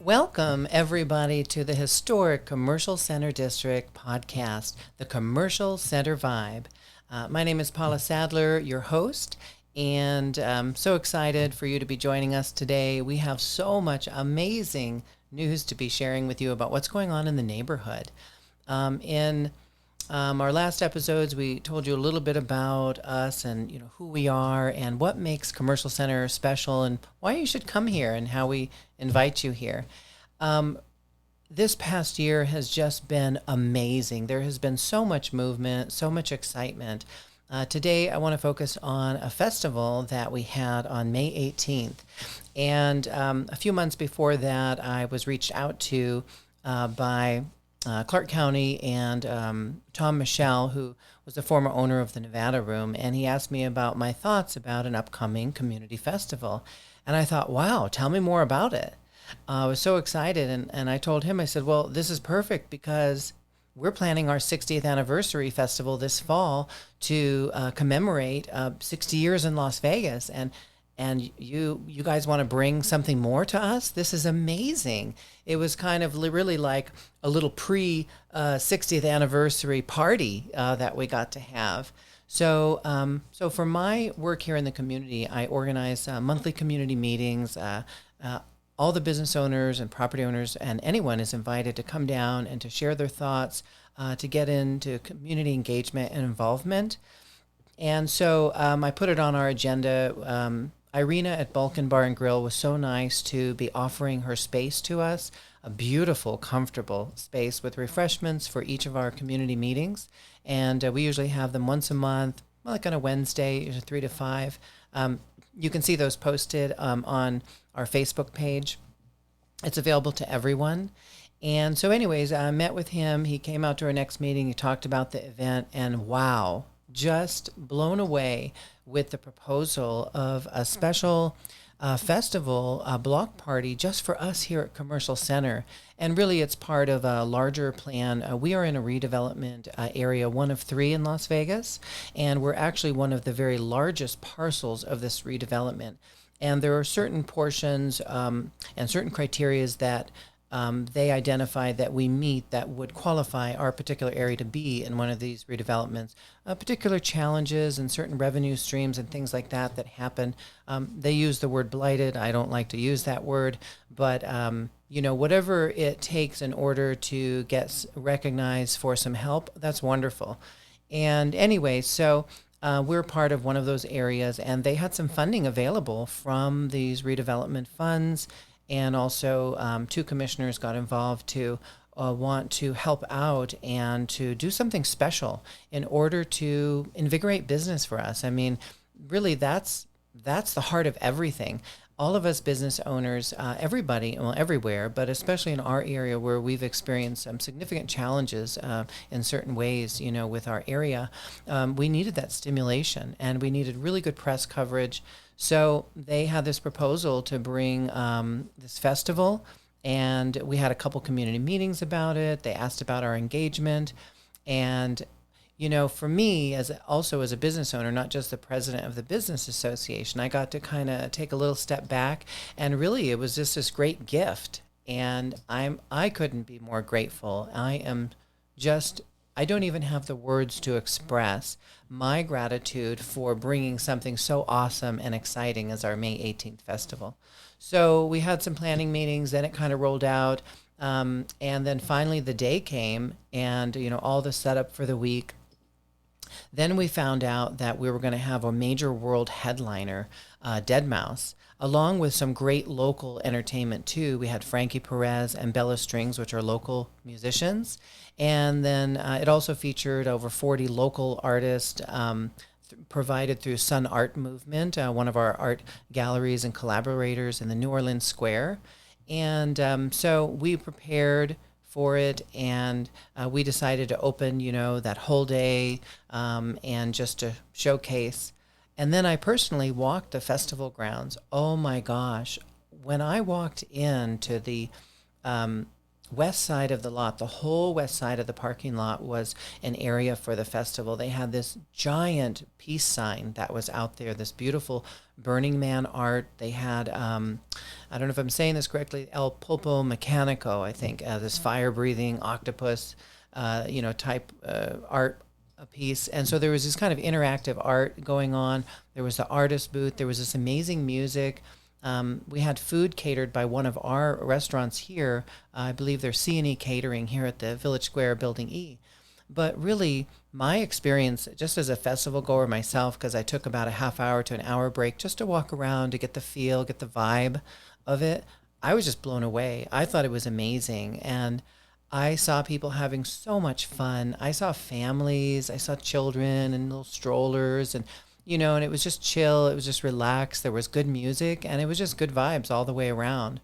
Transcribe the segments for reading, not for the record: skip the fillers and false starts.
Welcome, everybody, to the historic Commercial Center District podcast, the Commercial Center Vibe. My name is paulasadler, your host, and I'm so excited for you to be joining us today. We have so much amazing news to be sharing with you about what's going on in the neighborhood. In our last episodes, we told you a little bit about us and who we are and what makes Commercial Center special and why you should come here and how we invite you here. This past year has just been amazing. There has been so much movement, so much excitement. Today, I want to focus on a festival that we had on May 18th. And a few months before that, I was reached out to by Clark County and Tom Michelle, who was the former owner of the Nevada Room, and he asked me about my thoughts about an upcoming community festival. And I thought, wow, tell me more about it. I was so excited, and I told him, I said, well, this is perfect because we're planning our 60th anniversary festival this fall to commemorate 60 years in Las Vegas, and you guys want to bring something more to us? This is amazing. It was kind of really like a little pre 60th anniversary party that we got to have. So for my work here in the community, I organize monthly community meetings. All the business owners and property owners and anyone is invited to come down and to share their thoughts, to get into community engagement and involvement. And so I put it on our agenda. Irina at Balkan Bar and Grill was so nice to be offering her space to us, a beautiful, comfortable space with refreshments for each of our community meetings. And we usually have them once a month, like on a Wednesday, usually 3 to 5. You can see those posted on our Facebook page. It's available to everyone. And so anyways, I met with him. He came out to our next meeting. He talked about the event, and wow, just blown away with the proposal of a special festival, a block party just for us here at Commercial Center. And really it's part of a larger plan. We are in a redevelopment area, one of 3 in Las Vegas, and we're actually one of the very largest parcels of this redevelopment. And there are certain portions and certain criterias that they identified that we meet that would qualify our particular area to be in one of these redevelopments. Particular challenges and certain revenue streams and things like that happen. They use the word blighted. I don't like to use that word, but whatever it takes in order to get recognized for some help, that's wonderful. And anyway, so we're part of one of those areas, and they had some funding available from these redevelopment funds. And also 2 commissioners got involved to want to help out and to do something special in order to invigorate business for us. I mean, really, that's the heart of everything. All of us business owners, everybody, well, everywhere, but especially in our area where we've experienced some significant challenges in certain ways, with our area, we needed that stimulation, and we needed really good press coverage. So they had this proposal to bring this festival, and we had a couple community meetings about it. They asked about our engagement, and for me, also as a business owner, not just the president of the business association, I got to kind of take a little step back, and really it was just this great gift, and I couldn't be more grateful. I don't even have the words to express my gratitude for bringing something so awesome and exciting as our May 18th festival. So we had some planning meetings, then it kind of rolled out, and then finally the day came, and all the setup for the week. Then we found out that we were going to have a major world headliner, DeadmauS, along with some great local entertainment too. We had Frankie Perez and Bella Strings, which are local musicians. And then it also featured over 40 local artists provided through Sun Art Movement, one of our art galleries and collaborators in the New Orleans Square. And so we prepared for it, and we decided to open, that whole day and just to showcase. And then I personally walked the festival grounds. Oh my gosh. When I walked into the west side of the lot, the whole west side of the parking lot was an area for the festival. They had this giant peace sign that was out there, this beautiful Burning Man art. They had I don't know if I'm saying this correctly, El Pulpo Mecanico, I think, this fire-breathing octopus, type art piece. And so there was this kind of interactive art going on. There was the artist booth. There was this amazing music. We had food catered by one of our restaurants here. I believe they're C&E Catering here at the Village Square Building E. But really, my experience, just as a festival goer myself, because I took about a half hour to an hour break just to walk around, to get the feel, get the vibe of it, I was just blown away. I thought it was amazing. And I saw people having so much fun. I saw families, I saw children and little strollers, and and it was just chill. It was just relaxed. There was good music, and it was just good vibes all the way around.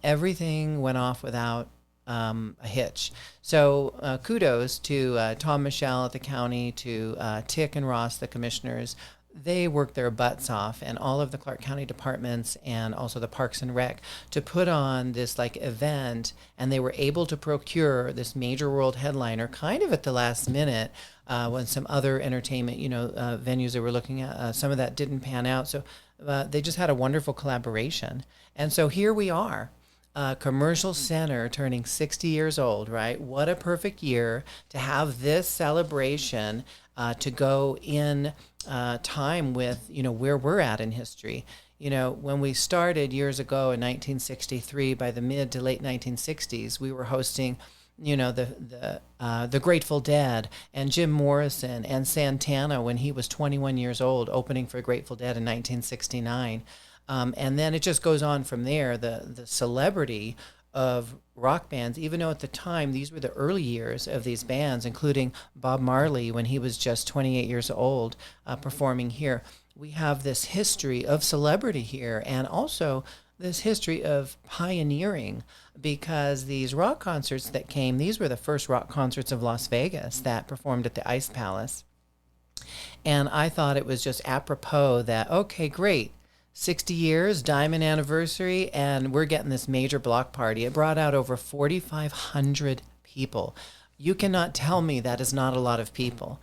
Everything went off without a hitch. So kudos to Tom Michelle at the county, to Tick and Ross, the commissioners. They worked their butts off, and all of the Clark County departments and also the Parks and Rec, to put on this event, and they were able to procure this major world headliner kind of at the last minute, when some other entertainment venues they were looking at, some of that didn't pan out. So they just had a wonderful collaboration. And so here we are, Commercial Center turning 60 years old, right? What a perfect year to have this celebration, to go in time with, where we're at in history. When we started years ago in 1963, by the mid to late 1960s, we were hosting, the Grateful Dead and Jim Morrisson and Santana when he was 21 years old, opening for Grateful Dead in 1969. And then it just goes on from there. The celebrity of rock bands, even though at the time these were the early years of these bands, including Bob Marley when he was just 28 years old, performing here. We have this history of celebrity here, and also this history of pioneering, because these rock concerts that came, these were the first rock concerts of Las Vegas that performed at the Ice Palace. And I thought it was just apropos that, okay, great, 60 years, diamond anniversary, and we're getting this major block party. It brought out over 4,500 people. You cannot tell me that is not a lot of people.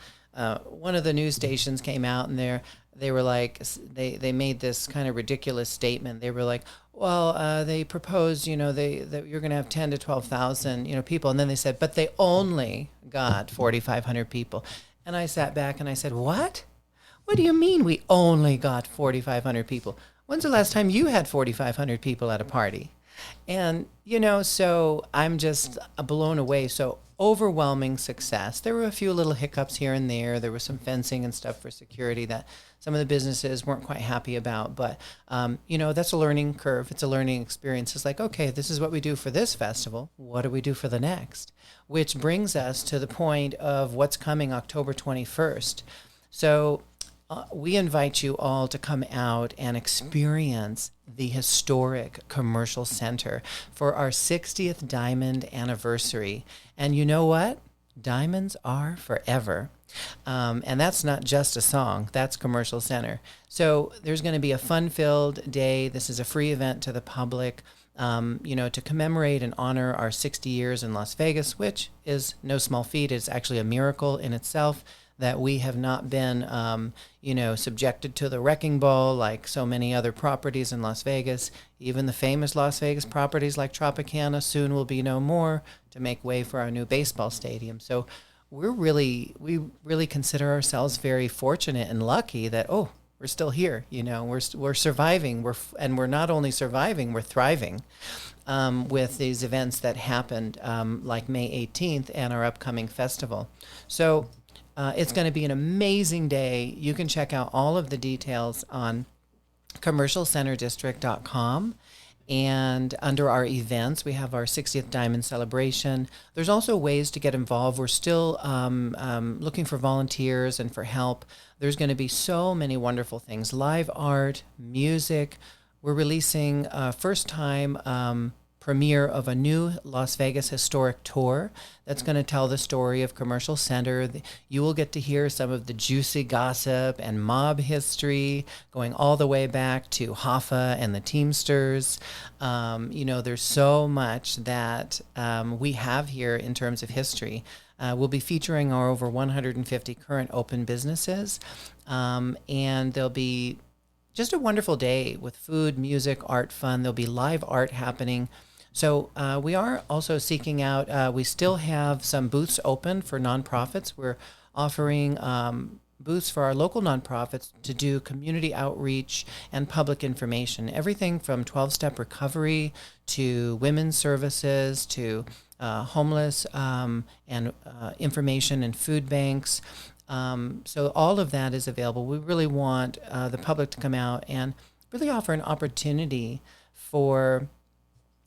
One of the news stations came out, and they were like, they made this kind of ridiculous statement. They were like, well, they proposed, that you're going to have 10 to 12,000, people. And then they said, but they only got 4,500 people. And I sat back and I said, what? What do you mean we only got 4,500 people? When's the last time you had 4,500 people at a party? And, so I'm just blown away. So overwhelming success. There were a few little hiccups here and there. There was some fencing and stuff for security that some of the businesses weren't quite happy about. But, that's a learning curve. It's a learning experience. It's like, okay, this is what we do for this festival. What do we do for the next? Which brings us to the point of what's coming October 21st. So we invite you all to come out and experience the historic Commercial Center for our 60th Diamond anniversary. And you know what? Diamonds are forever. And that's not just a song. That's Commercial Center. So there's going to be a fun-filled day. This is a free event to the public, to commemorate and honor our 60 years in Las Vegas, which is no small feat. It's actually a miracle in itself that we have not been, subjected to the wrecking ball like so many other properties in Las Vegas. Even the famous Las Vegas properties like Tropicana soon will be no more, to make way for our new baseball stadium. So we really consider ourselves very fortunate and lucky that, we're still here. We're surviving. We're not only surviving, we're thriving with these events that happened like May 18th and our upcoming festival. So it's going to be an amazing day. You can check out all of the details on commercialcenterdistrict.com. And under our events, we have our 60th Diamond Celebration. There's also ways to get involved. We're still looking for volunteers and for help. There's going to be so many wonderful things. Live art, music. We're releasing first time premiere of a new Las Vegas historic tour that's going to tell the story of Commercial Center. You will get to hear some of the juicy gossip and mob history going all the way back to Hoffa and the Teamsters. There's so much that we have here in terms of history. We'll be featuring our over 150 current open businesses, and there'll be just a wonderful day with food, music, art, fun. There'll be live art happening. So we are also seeking out, we still have some booths open for nonprofits. We're offering booths for our local nonprofits to do community outreach and public information. Everything from 12-step recovery to women's services to homeless and information and food banks. So all of that is available. We really want the public to come out and really offer an opportunity for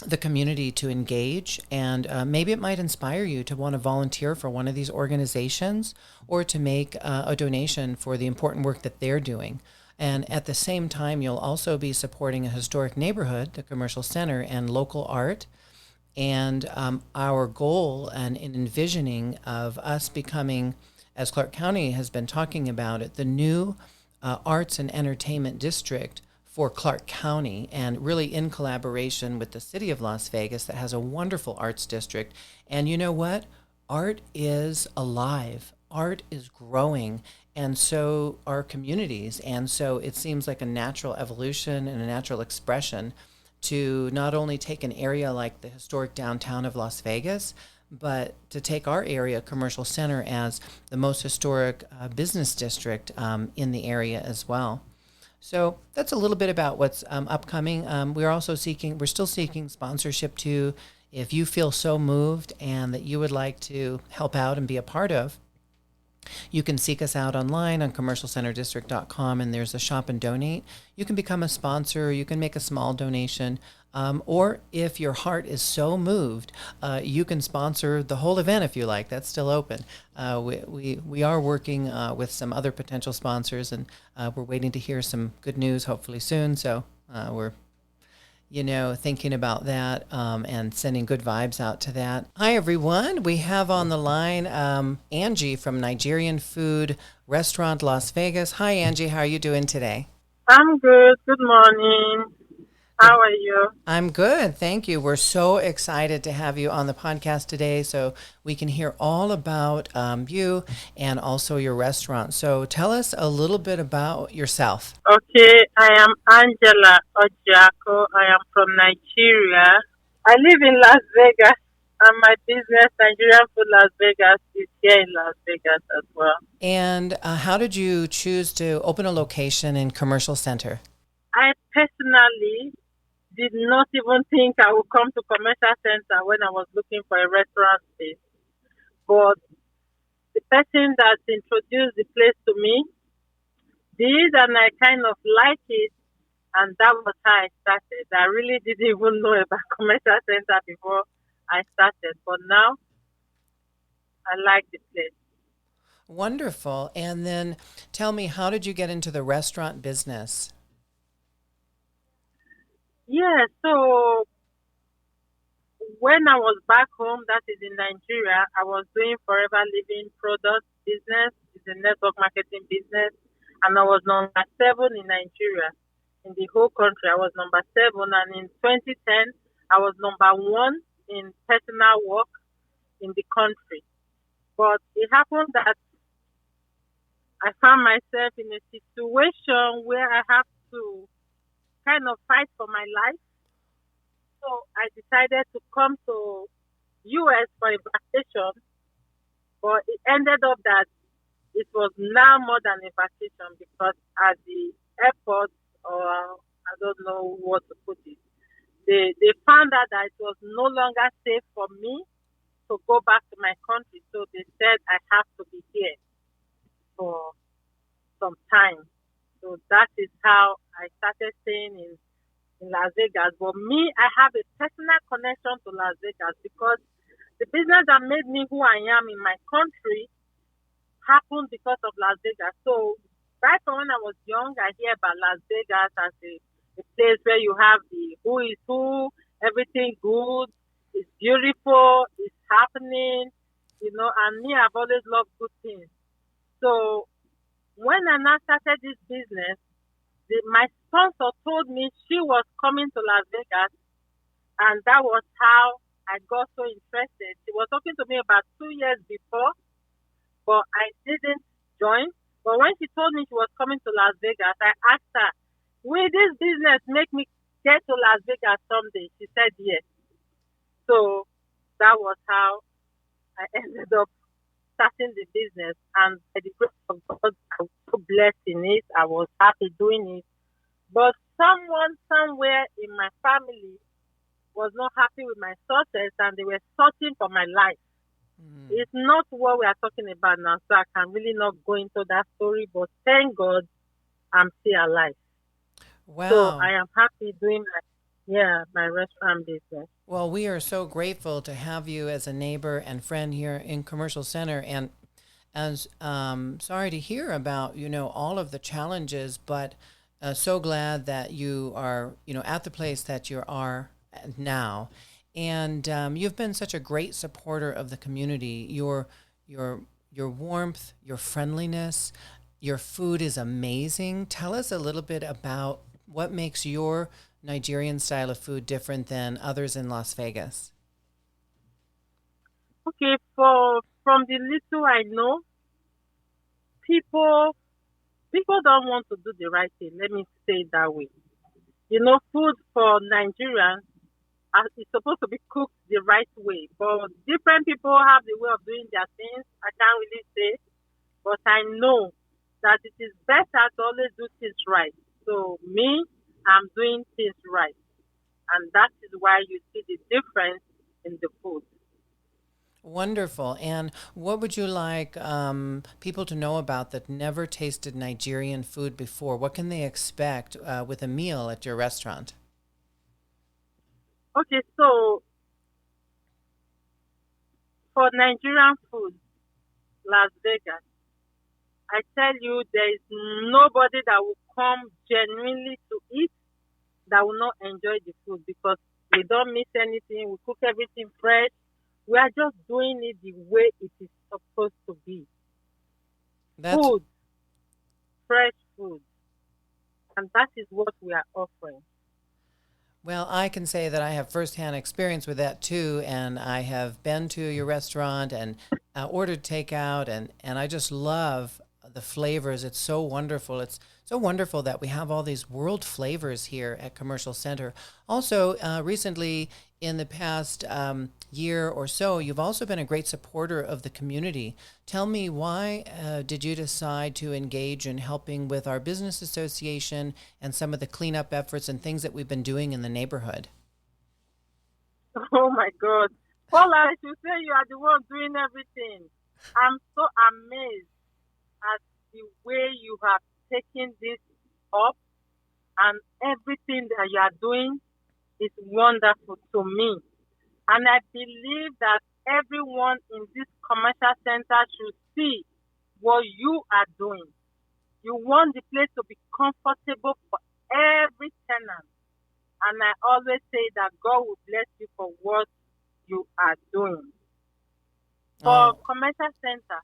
the community to engage, and maybe it might inspire you to want to volunteer for one of these organizations or to make a donation for the important work that they're doing. And at the same time, you'll also be supporting a historic neighborhood, the Commercial Center, and local art. And our goal and in envisioning of us becoming, as Clark County has been talking about it, the new arts and entertainment district for Clark County, and really in collaboration with the city of Las Vegas that has a wonderful arts district. And you know what? Art is alive. Art is growing, and so are communities. And so it seems like a natural evolution and a natural expression to not only take an area like the historic downtown of Las Vegas, but to take our area, Commercial Center, as the most historic business district in the area as well. So that's a little bit about what's upcoming. We're still seeking sponsorship too. If you feel so moved and that you would like to help out and be a part of, you can seek us out online on commercialcenterdistrict.com, and there's a shop and donate. You can become a sponsor. You can make a small donation. Or if your heart is so moved, you can sponsor the whole event if you like. That's still open. We are working with some other potential sponsors, and we're waiting to hear some good news hopefully soon. So we're thinking about that and sending good vibes out to that. Hi, everyone. We have on the line Angie from Nigerian Food Restaurant, Las Vegas. Hi, Angie. How are you doing today? I'm good. Good morning. How are you? I'm good. Thank you. We're so excited to have you on the podcast today so we can hear all about you and also your restaurant. So tell us a little bit about yourself. Okay, I am Angela Ojiako. I am from Nigeria. I live in Las Vegas, and my business, Nigerian Food Las Vegas, is here in Las Vegas as well. And how did you choose to open a location in Commercial Center? I personally did not even think I would come to Commercial Center when I was looking for a restaurant space. But the person that introduced the place to me did, and I kind of liked it, and that was how I started. I really didn't even know about Commercial Center before I started, but now I like the place. Wonderful. And then tell me, how did you get into the restaurant business? Yeah, so when I was back home, that is in Nigeria, I was doing Forever Living product business. It's a network marketing business. And I was number 7 in Nigeria. In the whole country, I was number 7. And in 2010, I was number 1 in personal work in the country. But it happened that I found myself in a situation where I have to kind of fight for my life. So I decided to come to US for a vacation, but it ended up that it was now more than a vacation, because at the airport, or I don't know what to put it, they found out that it was no longer safe for me to go back to my country. So they said I have to be here for some time. So that is how I started staying in Las Vegas. But me, I have a personal connection to Las Vegas, because the business that made me who I am in my country happened because of Las Vegas. So right from when I was young, I hear about Las Vegas as a place where you have the who is who, everything good, it's beautiful, it's happening, and me, I've always loved good things. So when I now started this business, my sponsor told me she was coming to Las Vegas, and that was how I got so interested. She was talking to me about 2 years before, but I didn't join. But when she told me she was coming to Las Vegas, I asked her, will this business make me get to Las Vegas someday? She said yes. So that was how I ended up starting the business. And by the grace of God, I was so blessed in it. I was happy doing it. But someone somewhere in my family was not happy with my success and they were searching for my life. It's not what we are talking about now, so I can really not go into that story. But thank God I'm still alive. So Wow. I am happy doing my restaurant business. Well, we are so grateful to have you as a neighbor and friend here in Commercial Center, and as sorry to hear about all of the challenges, but so glad that you are at the place that you are now, and you've been such a great supporter of the community. Your warmth, your friendliness, your food is amazing. Tell us a little bit about what makes your Nigerian style of food different than others in Las Vegas. Okay, from the little I know, people people don't want to do the right thing. Let me say it that way. Food for Nigerians is supposed to be cooked the right way, but different people have the way of doing their things. I can't really say, but I know that it is better to always do things right. So me, I'm doing things right, and that is why you see the difference in the food. Wonderful. And what would you like people to know about that never tasted Nigerian food before? What can they expect with a meal at your restaurant? Okay, so for Nigerian food, Las Vegas, I tell you, there is nobody that will come genuinely to eat that will not enjoy the food because we don't miss anything. We cook everything fresh. We are just doing it the way it is supposed to be. That's Food, fresh food, and that is what we are offering. Well, I can say that I have firsthand experience with that too, and I have been to your restaurant and ordered takeout, and I just love the flavors. It's so wonderful. It's so wonderful that we have all these world flavors here at Commercial Center. Also, recently, in the past year or so, you've also been a great supporter of the community. Tell me, why did you decide to engage in helping with our business association and some of the cleanup efforts and things that we've been doing in the neighborhood? Oh my God. Paula, I should say you are the one doing everything. I'm so amazed at the way you have taken this up and everything that you are doing is wonderful to me. And I believe that everyone in this commercial center should see what you are doing. You want the place to be comfortable for every tenant. And I always say that God will bless you for what you are doing. For Oh, commercial center,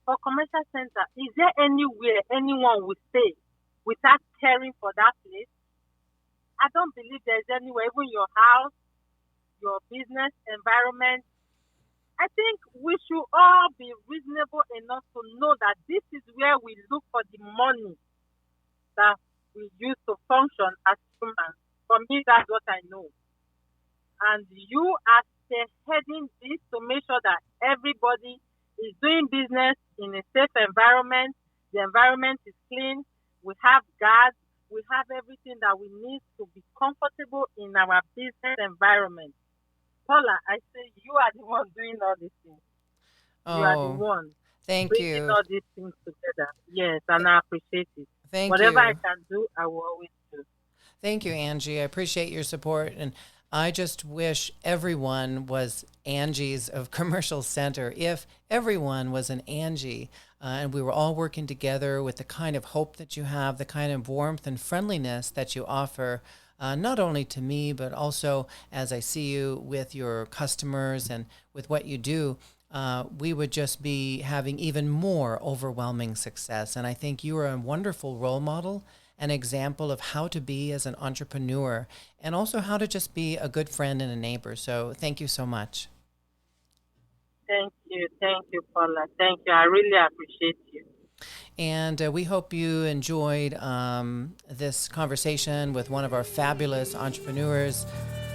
for commercial center, is there anywhere anyone would stay without caring for that place? I don't believe there's anywhere, even your house, your business environment. I think we should all be reasonable enough to know that this is where we look for the money that we use to function as humans. For me, that's what I know. And you are spearheading this to make sure that everybody is doing business in a safe environment. The environment is clean. We have guards. We have everything that we need to be comfortable in our business environment. Paula, I say you are the one doing all these things. You are the oh, one thank bringing you. all these things together. Yes, and I appreciate it. Thank Whatever I you. can do, I will always do. Thank you, Angie. I appreciate your support. And I just wish everyone was Angie's of Commercial Center. If everyone was an Angie and we were all working together with the kind of hope that you have, the kind of warmth and friendliness that you offer, not only to me, but also as I see you with your customers and with what you do, we would just be having even more overwhelming success. And I think you are a wonderful role model, an example of how to be as an entrepreneur, and also how to just be a good friend and a neighbor. So thank you so much. Thank you, Paula. Thank you. I really appreciate you. And we hope you enjoyed this conversation with one of our fabulous entrepreneurs.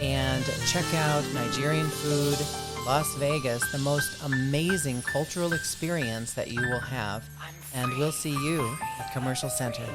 And check out Nigerian Food Las Vegas, the most amazing cultural experience that you will have. And we'll see you at Commercial Center.